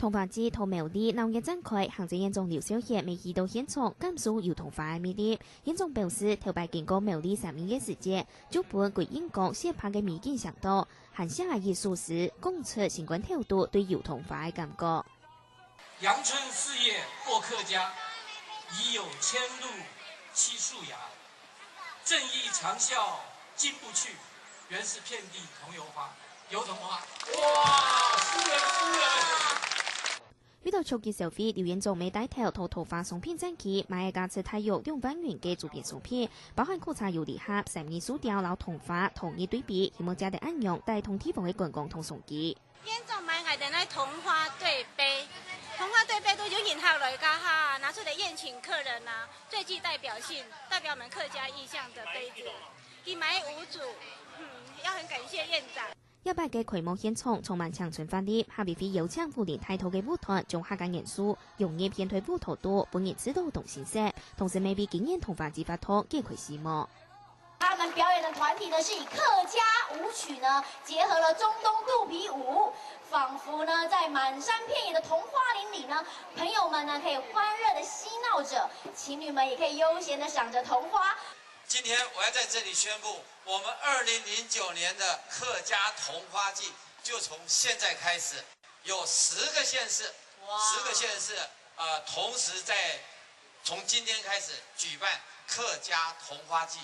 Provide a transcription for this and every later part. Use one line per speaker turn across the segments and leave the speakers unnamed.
童话節同苗栗鬧熱展開，行政院長劉小姐未去到現場感受兒童化嘅魅力。院長表示，頭擺經過苗栗3年嘅時間，就本對英國寫拍嘅美景想到，含下藝術時講出相關態度對兒童化嘅感覺。
陽春四月過客家，已有千路七樹芽，正義長嘯進不去，原是遍地桐油花，油桐花。哇！輸人！
呢度觸結 selfie，廖院長未帶頭同桃花送片爭氣，買嘅價值大約2萬元嘅周邊商品，包含苦茶油禮盒、3年書雕、老童話、同意對比，希望加啲安用，帶同地方嘅觀光同送機。
院長買嘅啲童話對杯，童話對杯都有引客來家哈，拿出嚟宴請客人啊，最具代表性，代表我們客家意象的杯子，佢買5組，要很感謝院長。
100嘅開幕現場充滿鄉村氛圍，下邊會有請婦聯抬頭嘅舞團，將客家元素融入片腿舞台度，本人指導同形式，同時未必經驗童話節發拖揭開序幕。
他們表演的團體呢，是以客家舞曲呢，結合了中東肚皮舞，仿佛呢在滿山遍野的童話林裡呢，朋友們呢可以歡熱的嬉鬧着，情侶們也可以悠閒的賞着童話。
今天我要在這裡宣布，我們2009年的客家童話季就從現在開始，有10個縣市，10個縣市，同時從今天開始舉辦客家童話季。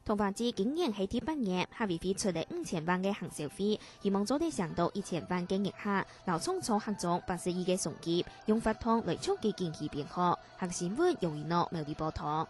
童話節今年係第8年，下邊會出嚟5000萬嘅行銷費，希望早啲上到1000萬嘅營客，勞匆匆合作82嘅送機，用法通來促進經濟變好。客新聞由於諾苗栗報道。